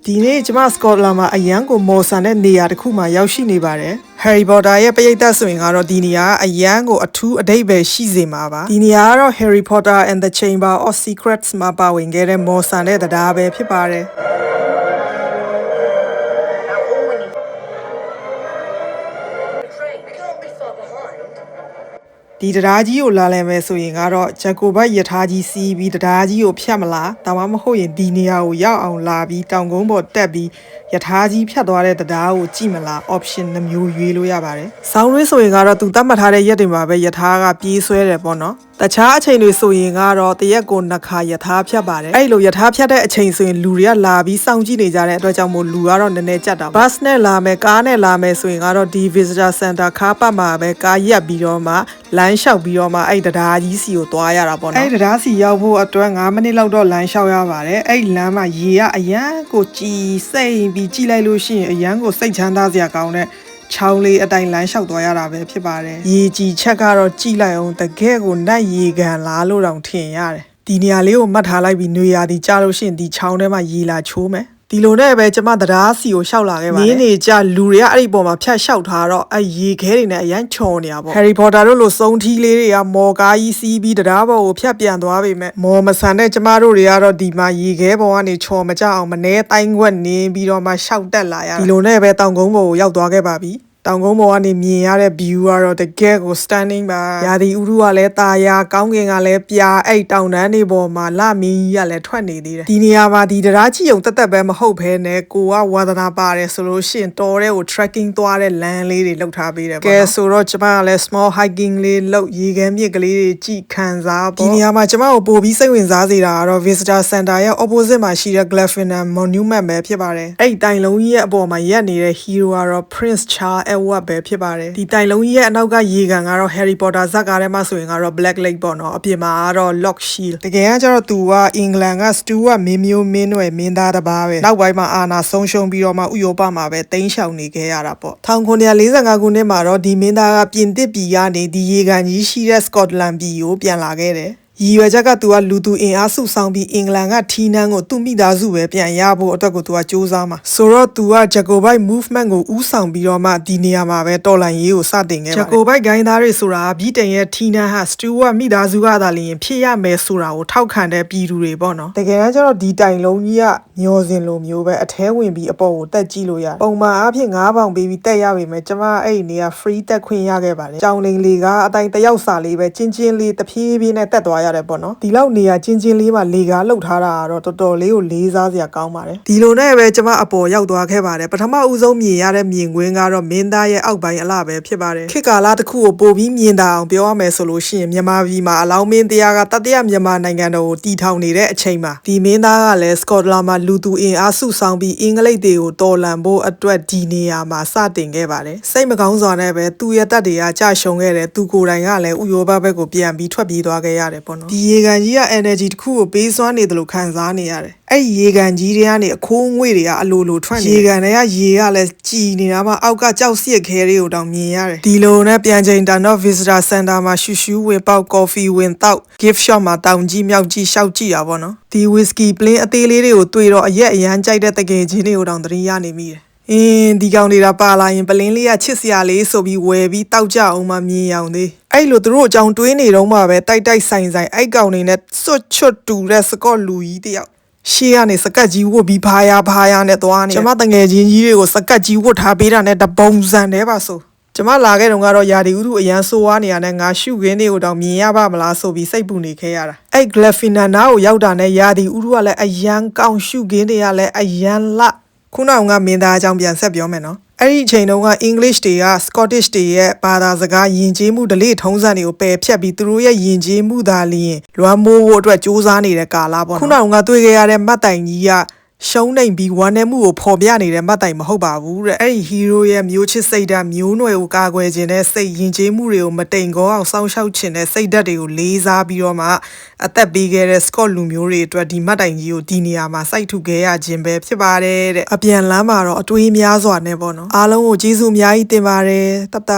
ဒီနေ့ကျမစကော့တလန်မှာအရန်ကိုမော်ဆန်တဲ့နေရာတစ်ခုမှာရောက်ရှိနေပါတယ် Harry Potter ရဲ့ပရိသတ်ဆိုရင်ကတော့ဒီနေရာအရန်ကိုအထူးအဓိပ္ပာယ်ရှိစေမှာပါဒီနေရာကတော့ Harry Potter and the Chamber of Secrets မှာပါဝင်ခဲ့တဲ့မော်ဆန်တဲ့တရားပဲဖြစ်ပါတယ်ဒီတရားကြီးကိုလာလည်မယ်ဆိုရင်ကတော့ဂျက်ကိုဘတ်ယထာကြီးစီးပြီးတရားကြီးကိုဖြတ်မလားဒါမှမဟုတ်ရင်ဒီနေရာကိုရောက်အောင်လာပြီးတောင်ကုန်းပေါ်တက်ပြီးယထာကြီးဖြတ်သွားတဲ့တရားကိုကြည့်မလား option နှမျိုးရွေးလို့ရပါတယ်။ဆောင်းရင်းဆိုရင်ကတော့သူသတ်မှတ်ထားတဲ့ရက်တွေမှာပဲယထာကပြေးဆွဲတယ်ပေါ့နော်။တခြားအချိန်တွေဆိုရင်ကတော့တရက်ကိုနှစ်ခါယထာဖြတ်ပါတယ်။အဲ့လိုယထာဖြတ်တဲ့အချိန်ဆိုရင်လူတွေကလာပြီးစောင့်ကြည့်နေကြတဲ့အတွက်ကြောင့်မို့လူကတော့နည်းနည်းကြက်တာ။ bus နဲ့လာမယ်ကားနဲ့လာမယ်ဆိုရင်ကတော့ဒီ visitor center ခါပတ်မှာပဲကားရက်ပြီးတော့မှလမ်းလျှောက်ပြီးတော့မှအဲ့တရားကြီးစီကိုသွားရတာပေါ့နော်။အဲ့တရားစီရောက်ဖို့အတွက်9မိနစ်လောက်တော့လမ်းလျှောက်ရပါတယ်။အဲ့လမ်းမှာရေကအရန်ကိုကြည်စိမ့်ပြီးကြည့်လိုက်လို့ရှိရင်အရန်ကိုစိတ်ချမ်းသာစရာကောင်းတဲ့ချောင်းလေးအတိုင်းလမ်းလျှောက်သွားရတာပဲဖြစ်ပါတယ်။ရေကြည်ချက်ကတော့ကြည့်လိုက်အောင်တကယ်ကိုနတ်ရေကန်လားလို့တောင်ထင်ရတယ်။ဒီနေရာလေးကိုမှတ်ထားလိုက်ပြီးနွေရာသီကြာလို့ရှိရင်ဒီချောင်းထဲမှာရေလာချိုးမယ်။ဒီလိုနဲ့ပဲကျမတရားစီကိုရှောက်လာခဲ့ပါတယ်။နေကြလူတွေကအဲ့ဒီပေါ်မှာဖြတ်လျှောက်ထားတော့အဲ့ရေခဲတွေနဲ့အရန်ချော်နေတာပေါ့ Harry Potter တို့လိုစုံထီးလေးတွေကမော်ကားကြီးစီးပြီးတရားပေါ်ကိုဖြတ်ပြန်သွားပေမဲ့မော်မဆန်တဲ့ကျမတို့တွေကတော့ဒီမှာရေခဲပေါ်ကနေချော်မကြအောင်မနှဲတိုင်းခွက်နင်းပြီးတော့မှရှောက်တက်လာရဒီလိုနဲ့ပဲတောင်ကုန်းပေါ်ကိုရောက်သွားခဲ့ပါပြီ။တောင်ကုန်းပေါ်ကနေမြင်ရတဲ့ view ကတော့တကယ်ကို stunning ပါရာသီဥတုကလည်းတာယာကောင်းကင်ကလည်းပြာအဲ့တောင်တန်းတွေပေါ်မှာလမင်းကြီးကလည်းထွက်နေသေးတယ်ဒီနေရာမှာဒီတရားကြီးုံတက်တက်ပဲမဟုတ်ဘဲနဲ့ကိုကဝါသနာပါတယ်ဆိုလို့ရှိရင်တော်တဲ့ကို trekking သွားတဲ့လမ်းလေးတွေလောက်ထားပေးတယ်ပေါ့နော်ကဲဆိုတော့ကျမကလည်း small hiking လေးလောက်ရေခဲမြစ်ကလေးတွေကြည့်ခံစားပေါ့ဒီနေရာမှာကျမကိုပို့ပြီးစိတ်ဝင်စားစေတာကတော့ visitor center ရဲ့ opposite မှာရှိတဲ့ Gryffindor monument ပဲဖြစ်ပါတယ်အဲ့တိုင်လုံးကြီးရဲ့အပေါ်မှာရက်နေတဲ့ hero ကတော့ Prince Charles Edward ပဲဖြစ်ပါတယ်ဒီတိုင်လုံးကြီးရဲ့အနောက်ကရေကန်ကတော့ Harry Potter ဇာတ်ကားထဲမှာဆိုရင်ကတော့ Black Lake ပေါ့နော်အပြင်မှာကတော့ Lock Shield တကယ်ကကျတော့သူကအင်္ဂလန်က Stuart မင်းမျိုးမင်းနွယ်မင်းသားတစ်ပါးပဲနောက်ပိုင်းမှာအာဏာဆုံးရှုံးပြီးတော့မှဥရောပမှာပဲတိမ်းရှောင်နေခဲ့ရတာပေါ့1945ခုနှစ်မှာတော့ဒီမင်းသားကပြင်သစ်ပြည်ကနေဒီရေကန်ကြီးရှိတဲ့ Scotland ပြည်ကိုပြန်လာခဲ့တယ်ရည်ရွယ်ချက်ကသူကလူသူအင်အားစုဆောင်ပြီးအင်္ဂလန်ကထီးနှန်းကိုသူ့မိသားစုပဲပြန်ရဖို့အတွက်ကိုသူကစူးစမ်းမှာဆိုတော့သူက Jacobite movement ကိုဦးဆောင်ပြီးတော့မှဒီနေရာမှာပဲတော်လှန်ရေးကိုစတင်ခဲ့ပါတယ် Jacobite ဂိုင်းသားတွေဆိုတာဗြိတိန်ရဲ့ထီးနှန်းဟာ Stuart မိသားစုကသာလျှင်ဖြစ်ရမယ်ဆိုတာကိုထောက်ခံတဲ့ပြည်သူတွေပေါ့နော်တကယ်တမ်းကျတော့ဒီတိုင်လုံးကြီးကမျောစင်လိုမျိုးပဲအထဲဝင်ပြီးအပေါ်ကိုတက်ကြည့်လို့ရတယ်ပုံမှန်အားဖြင့်9ပေါင်ပေးပြီးတက်ရပေမဲ့ကျမအဲ့ဒီနေရာ free တက်ခွင့်ရခဲ့ပါတယ်ကြောင်လင်လေးကအတိုင်းတယောက်စာလေးပဲချင်းချင်းလေးတဖြည်းဖြည်းနဲ့တက်သွားရတယ်ပေါ့နော်ဒီလောက်နေရာချင်းချင်းလေးမှာလေကားလှုပ်ထားတာကတော့တော်တော်လေးကိုလေးစားစရာကောင်းပါတယ်ဒီလိုနဲ့ပဲကျမအပေါ်ရောက်သွားခဲ့ပါတယ်ပထမဦးဆုံးမြင်ရတဲ့မြင်ကွင်းကတော့မင်းသားရဲ့အောက်ပိုင်းအလှပဲဖြစ်ပါတယ်ခေတ်ကာလတစ်ခုကိုပို့ပြီးမြင်တာအောင်ပြောရမယ်ဆိုလို့ရှိရင်မြန်မာပြည်မှာအလောင်းမင်းတရားကတတိယမြန်မာနိုင်ငံတော်ကိုတည်ထောင်နေတဲ့အချိန်မှာဒီမင်းသားကလည်းစကော့တလန်မှာလူသူအင်အားစုဆောင်ပြီးအင်္ဂလိပ်တွေကိုတော်လှန်ဖို့အတွက်ဒီနေရာမှာစတင်ခဲ့ပါတယ်စိတ်မကောင်းစွာနဲ့ပဲသူ့ရဲ့တပ်တွေကကြာရှုံခဲ့တယ်သူကိုယ်တိုင်ကလည်းဥရောပဘက်ကိုပြန်ပြီးထွက်ပြေးသွားခဲ့ရတယ်ပေါ့နော်ဒီရေကန်ကြီးက energy တစ်ခုကိုပေးစွမ်းနေတယ်လို့ခံစားနေရတယ်အဲ့ရေကန်ကြီးတွေကနေအခိုးငွေတွေကအလိုလိုထွက်နေရေကန်တွေကရေကလည်းကြည်နေတာမှအောက်ကကြောက်စစ်ခဲတွေကိုတောင်မြင်ရတယ်ဒီလိုနဲ့ပြန်ချိန်တန်တော့ visitor center မှာရှူရှူဝင်ပေါက် coffee ဝင်တောက် gift shop မှာတောင်ကြီးမြောက်ကြီးရှောက်ကြည့်တာပေါ့နော်ဒီ whisky plain အသေးလေးတွေကိုတွေ့တော့အရက်အရန်ကြိုက်တဲ့တကယ်ချင်းတွေကိုတောင်သတိရနေမိတယ်ဒီကောင်တွေကပါလာရင်ပလင်းလေးကချစ်စရာလေးဆိုပြီးဝယ်ပြီးတောက်ကြအောင်မှမြင်ရောင်သေးအဲ့လိုသူတို့အကြောင်းတွေးနေတော့မှပဲတိုက်တိုက်ဆိုင်ဆိုင်အဲ့ကောင်တွေနဲ့စွတ်ချွတ်တူတဲ့စကော့လူကြီးတယောက်ရှေ့ကနေစကတ်ကြီးဝတ်ပြီးဖားရနဲ့သွားနေကျမတငယ်ချင်းကြီးတွေကိုစကတ်ကြီးဝတ်ထားပေးတာနဲ့တပုံစံတည်းပါဆိုကျမလာခဲ့တော့ကတော့ယာဒီဥတုအရန်ဆိုးဝါးနေရတဲ့ငါရှုခင်းတွေကိုတောင်မြင်ရပါမလားဆိုပြီးစိတ်ပူနေခဲ့ရတာအဲ့ Gryffindor နားကိုရောက်တာနဲ့ယာဒီဥတုကလည်းအရန်ကောင်းရှုခင်းတွေကလည်းအရန်လှခုနကမင်းသားအကြောင်းပြန်ဆက်ပြောမယ်နော်အဲ့ဒီအချိန်တုန်းက English တွေက Scottish တွေရဲ့ဘာသာစကားယဉ်ကျေးမှုဓလေ့ထုံးစံတွေကိုပယ်ဖြတ်ပြီးသူတို့ရဲ့ယဉ်ကျေးမှုသာလျှင်လွမ်းမိုးဖို့အတွက်စူးစမ်းနေတဲ့ကာလပေါ့နော်ခုနကတွေ့ခဲ့ရတဲ့မတ်တိုင်ကြီးကရှုံးနေပြီးဝမ်းနည်းမှုကိုဖော်ပြနေတဲ့မတ်တိုင်မဟုတ်ပါဘူးတဲ့အဲ့ဒီ hero ရဲ့မျိုးချစ်စိတ်ဓာတ်မျိုးနွယ်ကိုကာကွယ်ခြင်းနဲ့စိတ်ယဉ်ကျေးမှုတွေကိုမတိမ်ကောအောင်စောင့်ရှောက်ခြင်းနဲ့စိတ်ဓာတ်တွေကိုလေးစားပြီးတော့မှအသက်ပေးခဲ့တဲ့ Scott လူမျိုးတွေအတွက်ဒီမတ်တိုင်ကြီးကိုဒီနေရာမှာစိုက်ထူခဲ့ရခြင်းပဲဖြစ်ပါတယ်တဲ့အပြန်လမ်းမှာတော့အတွေးများစွာနဲ့ပေါ့နော်အားလုံးကိုကျေးဇူးအများကြီးတင်ပါတယ်တတ